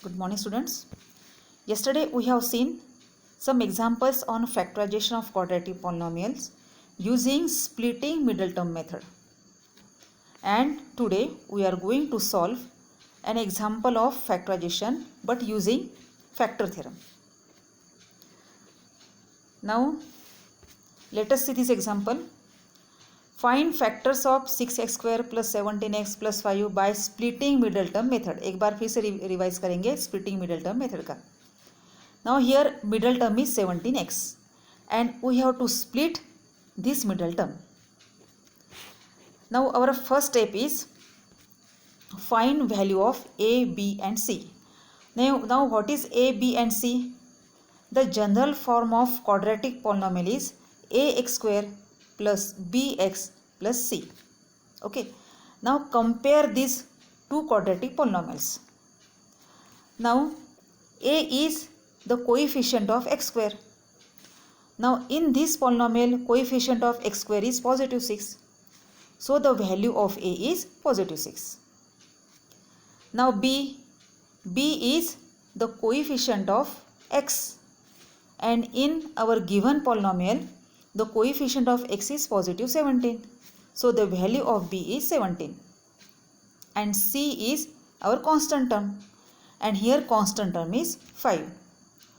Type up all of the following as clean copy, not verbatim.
Good morning, students. Yesterday we have seen some examples on factorization of quadratic polynomials using splitting middle term method. And today we are going to solve an example of factorization but using factor theorem. Now let us see this example. Find factors of 6x square plus 17x plus 5 by splitting middle term method. एक बार फिर से revise करेंगे splitting middle term method का. Now here middle term is 17x and we have to split this middle term. Now our first step is find value of a, b and c. Now what is a, b and c? The general form of quadratic polynomial is ax square plus bx plus c. Okay. Now compare these two quadratic polynomials. Now a is the coefficient of x square. Now in this polynomial coefficient of x square is positive 6. So the value of a is positive 6. Now b is the coefficient of x, and in our given polynomial the coefficient of x is positive 17. So the value of b is 17. And c is our constant term, and here constant term is 5.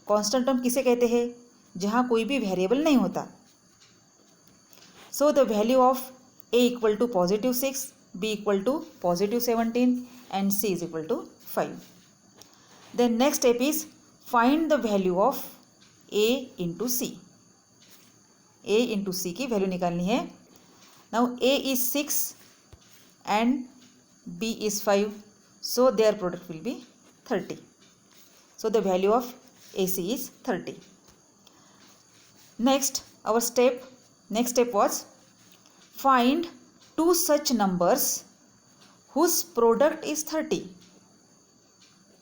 Constant term किसे कहते हैं? जहाँ कोई भी variable नहीं होता. So the value of a equal to positive 6, b equal to positive 17 and c is equal to 5. Then next step is find the value of a into c. a into c की value निकालनी है. Now a is 6 and b is 5, so their product will be 30. So the value of ac is 30. Next step was find two such numbers whose product is 30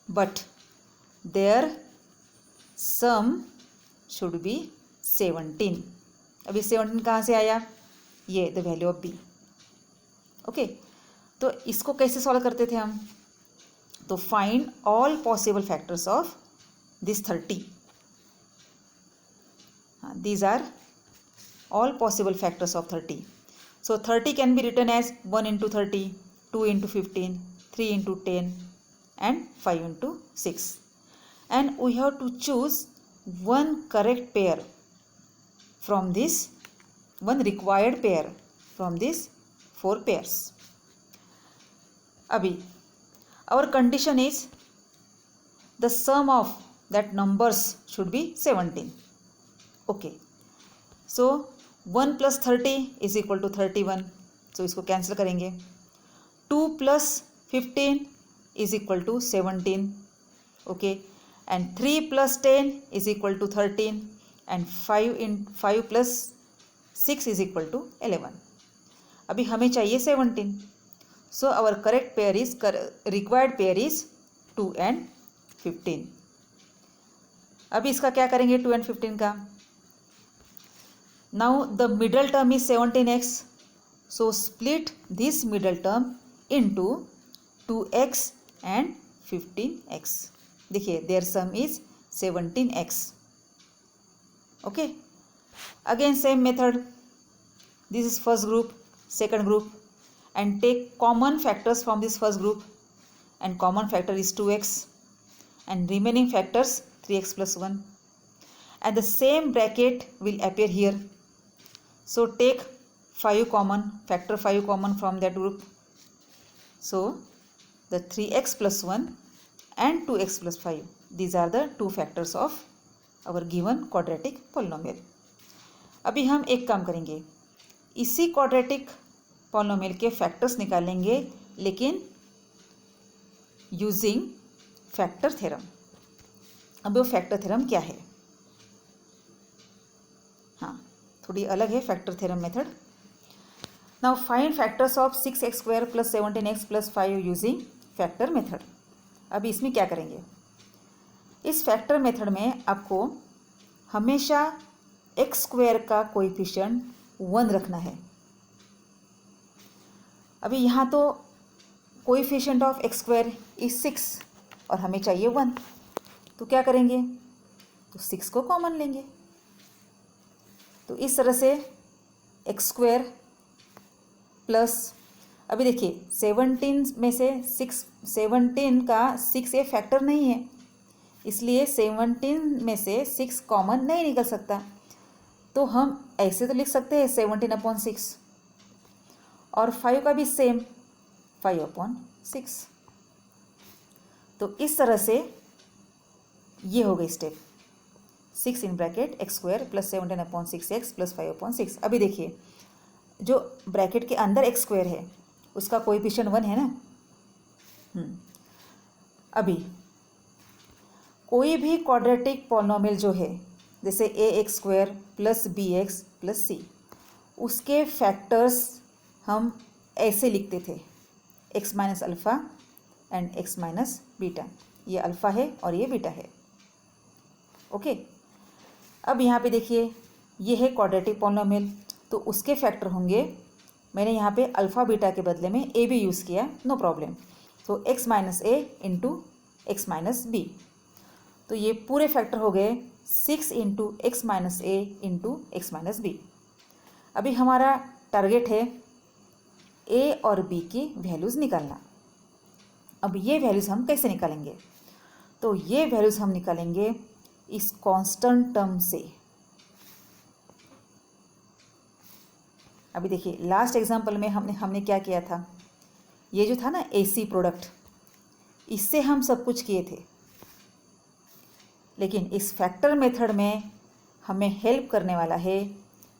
but their sum should be 17. अभी 17 कहाँ से आया? ये the value of B. Okay, तो इसको कैसे solve करते थे हम? तो find all possible factors of this 30. These are all possible factors of 30. So 30 can be written as 1 into 30, 2 into 15, 3 into 10 and 5 into 6. And we have to choose one correct pair from this, one required pair from these 4 pairs. Abhi, our condition is the sum of that numbers should be 17. Okay, so 1 plus 30 is equal to 31. So इसको cancel करेंगे. 2 plus 15 is equal to 17. Okay, and 3 plus 10 is equal to 13 and 5 plus 6 is equal to 11. अभी हमें चाहिए 17. So our correct pair is required pair is 2 and 15. अभी इसका क्या करेंगे 2 and 15 का? Now the middle term is 17x. So split this middle term into 2x and 15x. देखिए their sum is 17x. Okay. Again same method. This is first group, second group, and take common factors from this first group, and common factor is 2x and remaining factors 3x plus 1, and the same bracket will appear here. So take 5 common, factor 5 common from that group. So the 3x plus 1 and 2x plus 5, these are the two factors of our given quadratic polynomial. अभी हम एक काम करेंगे, इसी quadratic polynomial के factors निकालेंगे लेकिन using factor theorem. अब वो factor theorem क्या है? हाँ, थोड़ी अलग है factor theorem method. Now find factors of 6x square plus 17x plus 5 using factor method. अभी इसमें क्या करेंगे? इस फैक्टर मेथड में आपको हमेशा x स्क्वायर का कोएफिशिएंट 1 रखना है. अभी यहाँ तो coefficient of x square is 6 और हमें चाहिए 1, तो क्या करेंगे, तो 6 को कॉमन लेंगे। तो इस तरह से एक्स स्क्वायर प्लस, अभी देखिए 17 में से 17 का 6 ये फैक्टर नहीं है, इसलिए 17 में से 6 कॉमन नहीं निकल सकता। तो हम ऐसे तो लिख सकते हैं 17/6, और 5 का भी सेम 5/6। तो इस तरह से ये हो गई step 6 in bracket x square plus 17/6x plus 5/6। अभी देखिए जो ब्रैकेट के अंदर एक्स स्क्वायर है उसका कोएफिशिएंट 1 है ना। अभी कोई भी क्वाड्रेटिक पॉलिनोमियल जो है, जैसे ax² plus bx plus c, उसके फैक्टर्स हम ऐसे लिखते थे x minus alpha and x minus beta. ये अल्फ़ा है और ये बीटा है। ओके, अब यहाँ पे देखिए ये है क्वाड्रेटिक पॉलिनोमियल, तो उसके फैक्टर होंगे, मैंने यहाँ पे अल्फ़ा बीटा के बदले में a भी यूज़ किया, नो प्रॉब्लम। तो x minus a into X minus B, तो ये पूरे फैक्टर हो गए 6 into X minus A into X minus B. अभी हमारा टारगेट है ए और बी की वैल्यूज़ निकालना। अब ये वैल्यूज़ हम कैसे निकालेंगे, तो ये वैल्यूज़ हम निकालेंगे इस कांस्टेंट टर्म से। अभी देखिए लास्ट एग्जांपल में हमने क्या किया था, ये जो था ना एसी प्रोडक्ट, इससे हम सब कुछ किए थे, लेकिन इस फैक्टर मेथड में हमें हेल्प करने वाला है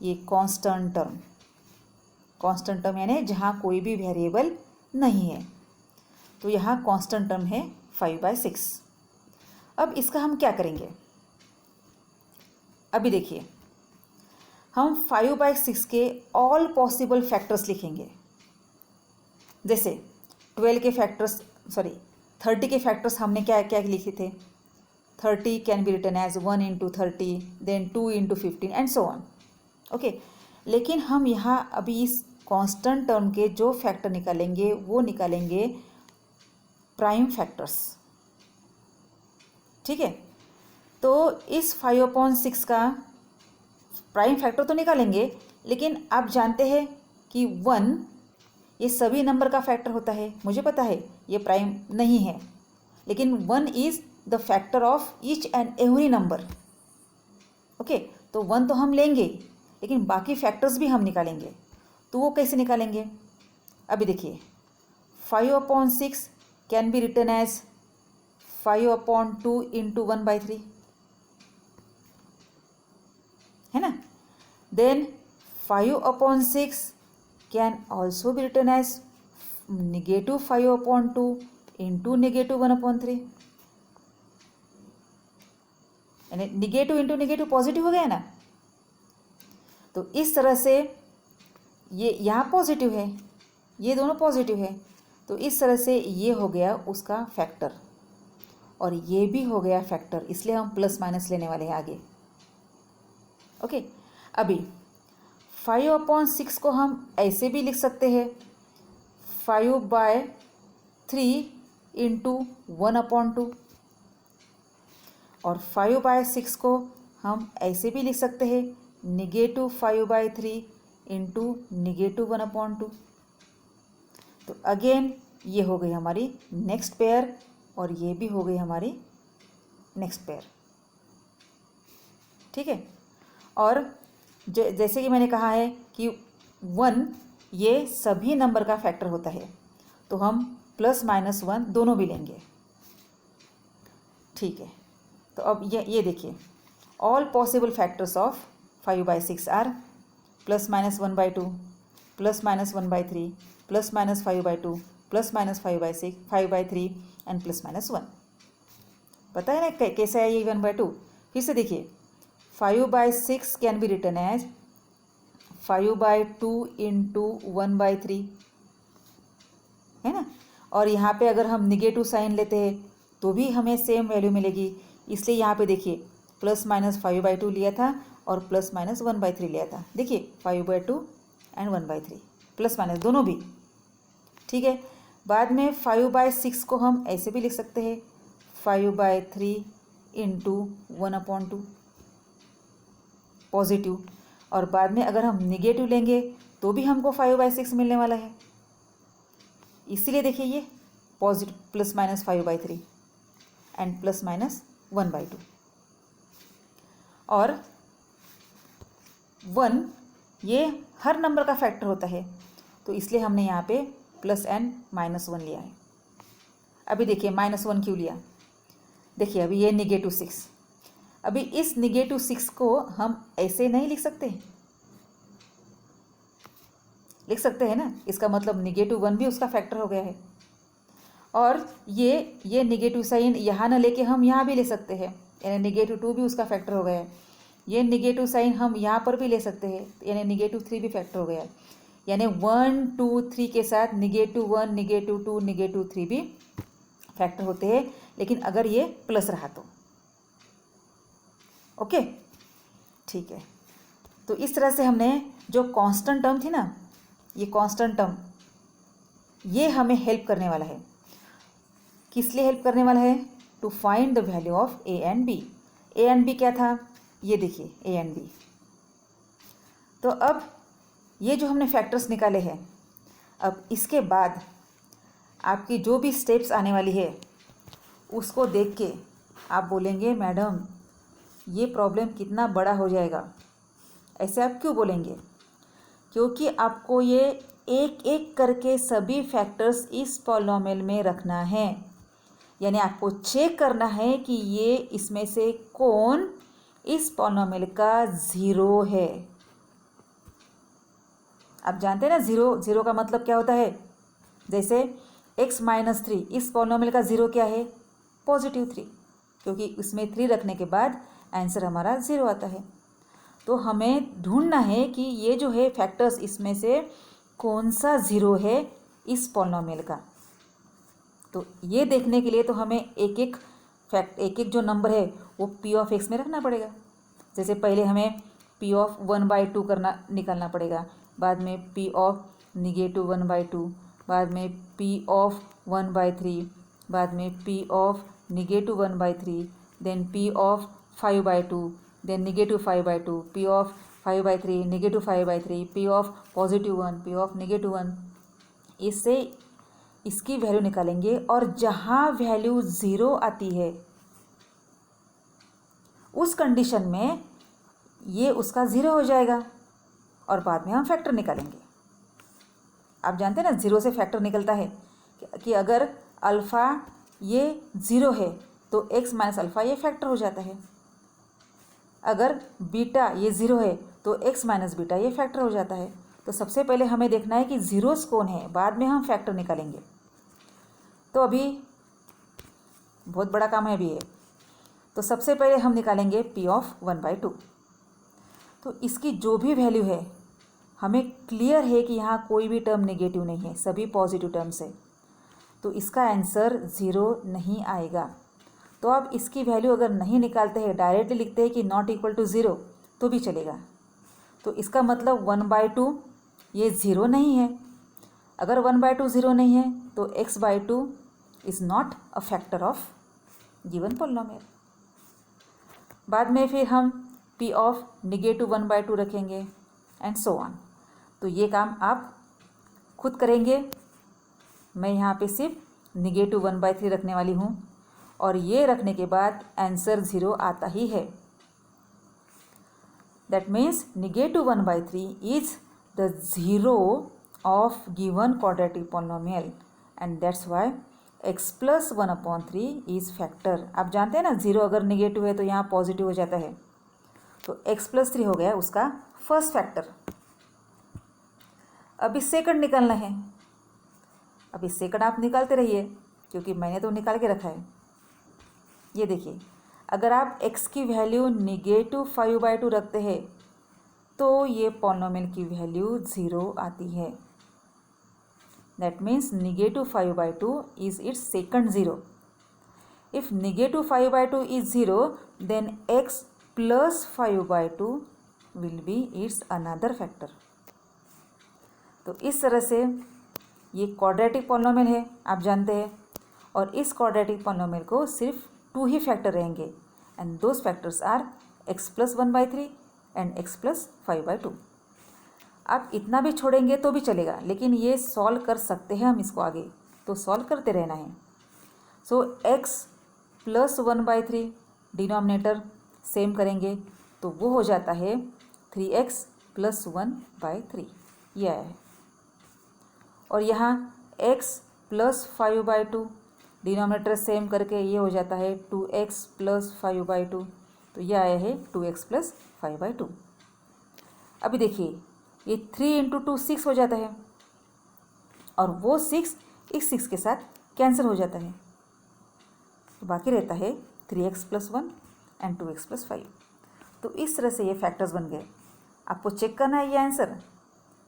ये कांस्टेंट टर्म। कांस्टेंट टर्म यानी जहाँ कोई भी वेरिएबल नहीं है, तो यहाँ कांस्टेंट टर्म है 5/6। अब इसका हम क्या करेंगे, अभी देखिए हम 5/6 के ऑल पॉसिबल फैक्टर्स लिखेंगे। जैसे 12 के फैक्टर्स, 30 के फैक्टर्स हमने क्या क्या लिखे थे, 30 can be written as 1 into 30, then 2 into 15 and so on. Okay, लेकिन हम यहाँ अभी इस कांस्टेंट टर्म के जो फैक्टर निकालेंगे वो निकालेंगे प्राइम फैक्टर्स। ठीक है, तो इस 5/6 का प्राइम फैक्टर तो निकालेंगे, लेकिन आप जानते हैं कि 1 ये सभी नंबर का फैक्टर होता है, मुझे पता है ये प्राइम नहीं है, लेकिन 1 is the factor of each and every number. Okay, तो 1 तो हम लेंगे, लेकिन बाकी फैक्टर्स भी हम निकालेंगे। तो वो कैसे निकालेंगे, अभी देखिए 5/6 can be written as 5/2 into 1/3, है ना। Then 5/6 can also be written as -5/2 into -1/3, यानी निगेटिव इंटू निगेटिव पॉजिटिव हो गया ना। तो इस तरह से ये यहाँ पॉजिटिव है, ये दोनों पॉजिटिव है, तो इस तरह से ये हो गया उसका फैक्टर, और ये भी हो गया फैक्टर, इसलिए हम प्लस माइनस लेने वाले हैं आगे। ओके, अभी 5/6 को हम ऐसे भी लिख सकते हैं 5/3 इंटू 1/2, और 5/6 को हम ऐसे भी लिख सकते हैं -5/3 इंटू -1/2। तो अगेन ये हो गई हमारी नेक्स्ट पेयर, और ये भी हो गई हमारी नेक्स्ट पेयर। ठीक है, और जैसे कि मैंने कहा है कि 1 ये सभी नंबर का फैक्टर होता है, तो हम +-1 दोनों भी लेंगे। ठीक है, तो अब ये देखिए all possible factors of 5/6 are +-1/2, +-1/3, +-5/2, +-5/6, 5/3 and +-1। पता है ना कैसे है ये 1/2। फिर से देखिए 5/6 can be written as 5/2 into 1/3, है ना। और यहाँ पे अगर हम निगेटिव साइन लेते हैं तो भी हमें सेम वैल्यू मिलेगी, इसलिए यहाँ पे देखिए +-5/2 लिया था और +-1/3 लिया था। देखिए 5/2 एंड 1/3, +- दोनों भी। ठीक है, बाद में 5/6 को हम ऐसे भी लिख सकते हैं 5/3 इंटू 1/2 पॉजिटिव, और बाद में अगर हम निगेटिव लेंगे तो भी हमको 5/6 मिलने वाला है। इसीलिए देखिए ये positive plus minus 5/3 and plus minus 1/2, और 1 ये हर नंबर का फैक्टर होता है, तो इसलिए हमने यहाँ पे प्लस एंड -1 लिया है। अभी देखिए -1 क्यों लिया, देखिए अभी ये -6, अभी इस -6 को हम ऐसे नहीं लिख सकते, लिख सकते हैं ना, इसका मतलब -1 भी उसका फैक्टर हो गया है। और ये नेगेटिव साइन यहाँ ना लेके हम यहाँ भी ले सकते हैं, यानी -2 भी उसका फैक्टर हो गया है। ये नेगेटिव साइन हम यहाँ पर भी ले सकते हैं, यानी -3 भी फैक्टर हो गया है। यानी 1 2 3 के साथ -1 -2 -3 भी फैक्टर होते हैं, लेकिन अगर ये प्लस रहा तो। ओके, ठीक है। तो इस तरह से हमने जो कांस्टेंट टर्म थी ना, ये कांस्टेंट टर्म ये हमें हेल्प करने वाला है। किस लिए हेल्प करने वाला है? To find the value of A and B. A and B क्या था? ये देखिए ए एंड बी। तो अब ये जो हमने फैक्टर्स निकाले हैं, अब इसके बाद आपकी जो भी स्टेप्स आने वाली है उसको देख के आप बोलेंगे मैडम ये प्रॉब्लम कितना बड़ा हो जाएगा। ऐसे आप क्यों बोलेंगे? क्योंकि आपको ये एक एक करके सभी फैक्टर्स इस पॉलिनोमियल में रखना है, यानी आपको चेक करना है कि ये इसमें से कौन इस पॉलिनोमियल का ज़ीरो है। आप जानते हैं ना ज़ीरो का मतलब क्या होता है? जैसे x-3 इस पॉलिनोमियल का ज़ीरो क्या है? +3, क्योंकि इसमें 3 रखने के बाद आंसर हमारा ज़ीरो आता है। तो हमें ढूंढना है कि ये जो है फैक्टर्स इसमें से कौन सा ज़ीरो है इस पॉलिनोमियल का। तो ये देखने के लिए तो हमें एक एक जो नंबर है वो p(x) में रखना पड़ेगा। जैसे पहले हमें p(1/2) निकालना पड़ेगा, बाद में p(-1/2), बाद में p(1/3), बाद में p(-1/3), then p(5/2), then -5/2, p(5/3), -5/3, p(+1), p(-1). इससे इसकी वैल्यू निकालेंगे, और जहाँ वैल्यू ज़ीरो आती है उस कंडीशन में ये उसका ज़ीरो हो जाएगा, और बाद में हम फैक्टर निकालेंगे। आप जानते हैं ना ज़ीरो से फैक्टर निकलता है कि अगर अल्फ़ा ये ज़ीरो है तो x - अल्फ़ा ये फैक्टर हो जाता है, अगर बीटा ये ज़ीरो है तो x - बीटा ये फैक्टर हो जाता है। तो सबसे पहले हमें देखना है कि ज़ीरोस कौन है, बाद में हम फैक्टर निकालेंगे। तो अभी बहुत बड़ा काम है अभी ये। तो सबसे पहले हम निकालेंगे p(1/2). तो इसकी जो भी वैल्यू है हमें क्लियर है कि यहाँ कोई भी टर्म नेगेटिव नहीं है, सभी पॉजिटिव टर्म्स है, तो इसका आंसर ज़ीरो नहीं आएगा। तो अब इसकी वैल्यू अगर नहीं निकालते हैं, डायरेक्टली लिखते हैं कि नॉट इक्वल टू ज़ीरो, तो भी चलेगा। तो इसका मतलब 1/2 ये ज़ीरो नहीं है। अगर 1/2 ज़ीरो नहीं है तो x/2 is not a factor of given polynomial. बाद में फिर हम p(-1/2) रखेंगे एंड सो ऑन। तो ये काम आप खुद करेंगे, मैं यहाँ पे सिर्फ -1/3 रखने वाली हूँ, और ये रखने के बाद आंसर ज़ीरो आता ही है। That means -1/3 is the zero of given quadratic polynomial, and that's why x+1/3 is factor. आप जानते हैं ना ज़ीरो अगर नेगेटिव है तो यहाँ पॉजिटिव हो जाता है, तो x+3 हो गया उसका फर्स्ट फैक्टर। अभी सेकंड निकालना है। अभी सेकंड आप निकालते रहिए, क्योंकि मैंने तो निकाल के रखा है। ये देखिए, अगर आप x की वैल्यू -5/2 रखते हैं तो ये पॉलिनोमियल की वैल्यू ज़ीरो आती है। That means -5/2 is its second zero. If -5/2 is zero, then x + 5/2 will be its another factor. तो इस तरह से ये क्वाड्रेटिक पॉलिनोमियल है, आप जानते हैं, और इस क्वाड्रेटिक पॉलिनोमियल को सिर्फ 2 ही फैक्टर रहेंगे and those factors are x plus 1/3 and x plus 5/2। आप इतना भी छोड़ेंगे तो भी चलेगा, लेकिन ये सॉल्व कर सकते हैं हम इसको आगे, तो सॉल्व करते रहना है। सो x प्लस 1/3 डिनोमिनेटर सेम करेंगे तो वो हो जाता है 3x प्लस 1/3, ये आया है। और यहाँ x प्लस 5/2 डिनोमिनेटर सेम करके ये हो जाता है 2x प्लस 5/2, तो ये आया है 2x प्लस 5/2। अभी देखिए ये 3 × 2 6 हो जाता है और वो 6 इस 6 के साथ कैंसिल हो जाता है, तो बाकी रहता है 3x plus 1 and 2x plus 5। तो इस तरह से ये फैक्टर्स बन गए। आपको चेक करना है ये answer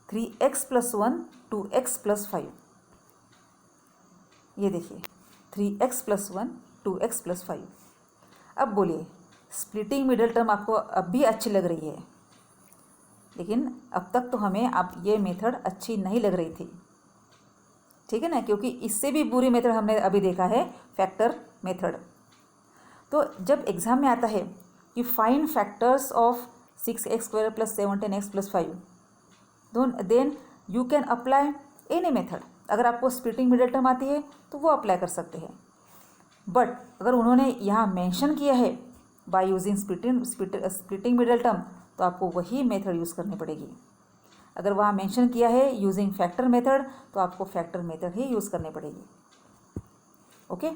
3x plus 1 2x plus 5। ये देखिए 3x प्लस 1 2x प्लस 5। अब बोलिए स्प्लिटिंग मिडल टर्म आपको अब भी अच्छी लग रही है, लेकिन अब तक तो हमें अब ये मेथड अच्छी नहीं लग रही थी, ठीक है ना, क्योंकि इससे भी बुरी मेथड हमने अभी देखा है फैक्टर मेथड। तो जब एग्ज़ाम में आता है कि find factors of 6x² plus 17x plus 5, then you can apply any method. अगर आपको स्प्लिटिंग मिडल टर्म आती है तो वो अप्लाई कर सकते हैं, बट अगर उन्होंने यहाँ मेंशन किया है by using splitting middle term तो आपको वही मेथड यूज़ करनी पड़ेगी। अगर वहाँ मेंशन किया है यूजिंग फैक्टर मेथड तो आपको फैक्टर मेथड ही यूज़ करनी पड़ेगी। ओके।